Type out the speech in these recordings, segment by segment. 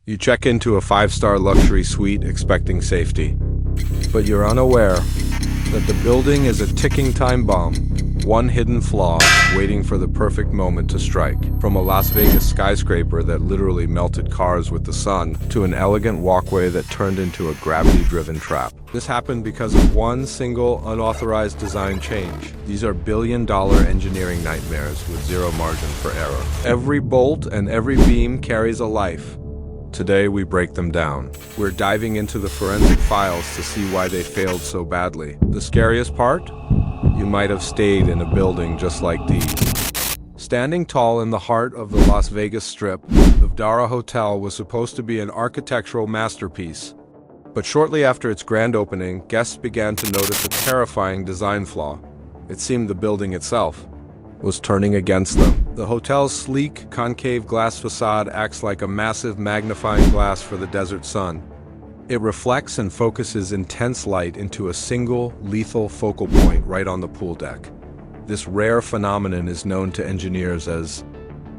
You check into a 5-star luxury suite expecting safety, but you're unaware that the building is a ticking time bomb, one hidden flaw waiting for the perfect moment to strike. From a Las Vegas skyscraper that literally melted cars with the sun to an elegant walkway that turned into a gravity-driven trap. This happened because of one single unauthorized design change. These are billion-dollar engineering nightmares with zero margin for error. Every bolt and every beam carries a life. Today we break them down. We're diving into the forensic files to see why they failed so badly. The scariest part? You might have stayed in a building just like these. Standing tall in the heart of the Las Vegas Strip, the Vdara Hotel was supposed to be an architectural masterpiece. But shortly after its grand opening, guests began to notice a terrifying design flaw. It seemed the building itself was turning against them. The hotel's sleek, concave glass facade acts like a massive magnifying glass for the desert sun. It reflects and focuses intense light into a single, lethal focal point right on the pool deck. This rare phenomenon is known to engineers as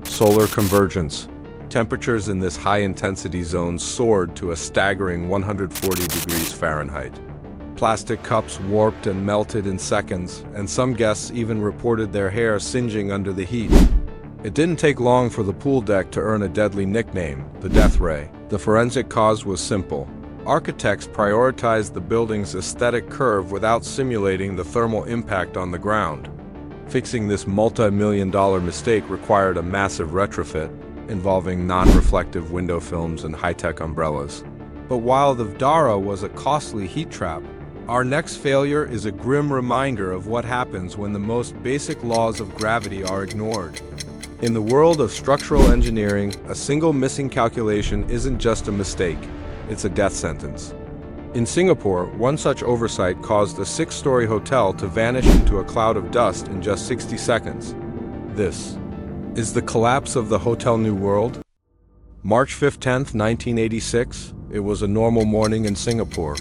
solar convergence. Temperatures in this high-intensity zone soared to a staggering 140 degrees Fahrenheit. Plastic cups warped and melted in seconds, and some guests even reported their hair singeing under the heat. It didn't take long for the pool deck to earn a deadly nickname, the Death Ray. The forensic cause was simple. Architects prioritized the building's aesthetic curve without simulating the thermal impact on the ground. Fixing this multi-million-dollar mistake required a massive retrofit, involving non-reflective window films and high-tech umbrellas. But while the Vdara was a costly heat trap, our next failure is a grim reminder of what happens when the most basic laws of gravity are ignored. In the world of structural engineering, a single missing calculation isn't just a mistake, it's a death sentence. In Singapore, one such oversight caused a 6-story hotel to vanish into a cloud of dust in just 60 seconds. This is the collapse of the Hotel New World. March 15, 1986, it was a normal morning in Singapore.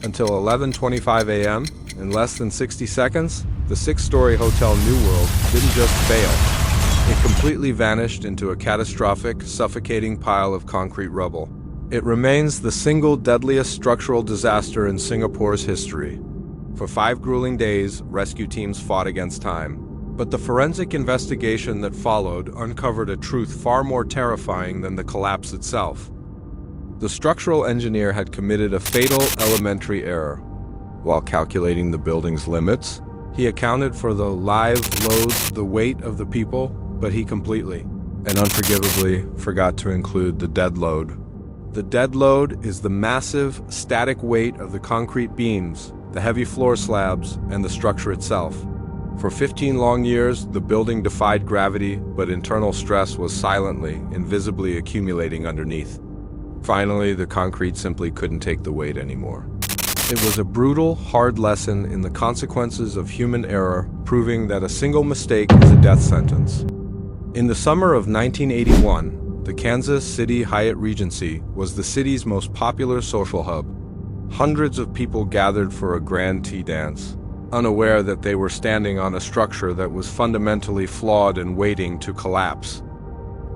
Until 11:25 a.m., in less than 60 seconds, the 6-story Hotel New World didn't just fail. It completely vanished into a catastrophic, suffocating pile of concrete rubble. It remains the single deadliest structural disaster in Singapore's history. For 5 grueling days, rescue teams fought against time. But the forensic investigation that followed uncovered a truth far more terrifying than the collapse itself. The structural engineer had committed a fatal elementary error. While calculating the building's limits, he accounted for the live loads, the weight of the people, but he completely and unforgivably forgot to include the dead load. The dead load is the massive, static weight of the concrete beams, the heavy floor slabs, and the structure itself. For 15 long years, the building defied gravity, but internal stress was silently, invisibly accumulating underneath. Finally, the concrete simply couldn't take the weight anymore. It was a brutal, hard lesson in the consequences of human error, proving that a single mistake is a death sentence. In the summer of 1981, the Kansas City Hyatt Regency was the city's most popular social hub. Hundreds of people gathered for a grand tea dance, unaware that they were standing on a structure that was fundamentally flawed and waiting to collapse.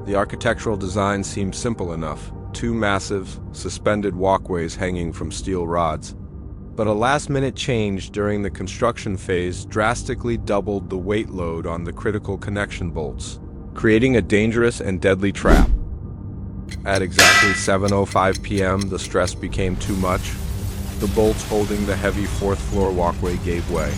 The architectural design seemed simple enough. 2 massive, suspended walkways hanging from steel rods. But a last-minute change during the construction phase drastically doubled the weight load on the critical connection bolts, creating a dangerous and deadly trap. At exactly 7:05 p.m., the stress became too much. The bolts holding the heavy 4th-floor walkway gave way.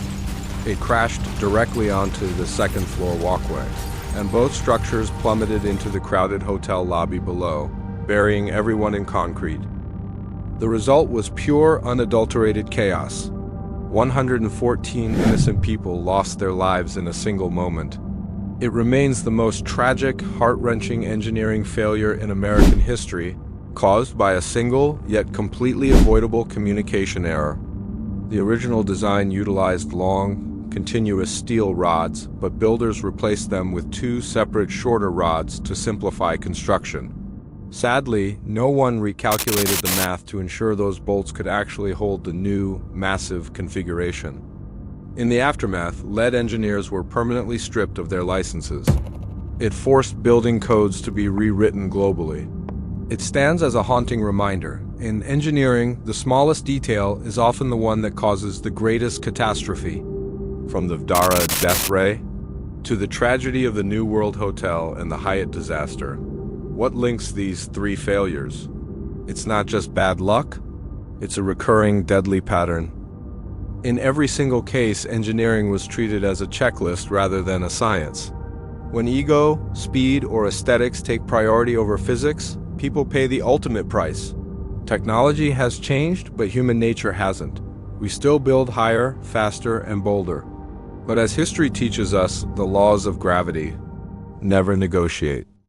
It crashed directly onto the 2nd-floor walkway, and both structures plummeted into the crowded hotel lobby below, burying everyone in concrete. The result was pure, unadulterated chaos. 114 innocent people lost their lives in a single moment. It remains the most tragic, heart-wrenching engineering failure in American history, caused by a single, yet completely avoidable communication error. The original design utilized long, continuous steel rods, but builders replaced them with 2 separate, shorter rods to simplify construction. Sadly, no one recalculated the math to ensure those bolts could actually hold the new, massive configuration. In the aftermath, lead engineers were permanently stripped of their licenses. It forced building codes to be rewritten globally. It stands as a haunting reminder. In engineering, the smallest detail is often the one that causes the greatest catastrophe. From the Vdara Death Ray to the tragedy of the New World Hotel and the Hyatt disaster, what links these three failures? It's not just bad luck, it's a recurring deadly pattern. In every single case, engineering was treated as a checklist rather than a science. When ego, speed, or aesthetics take priority over physics, people pay the ultimate price. Technology has changed, but human nature hasn't. We still build higher, faster, and bolder. But as history teaches us, the laws of gravity never negotiate.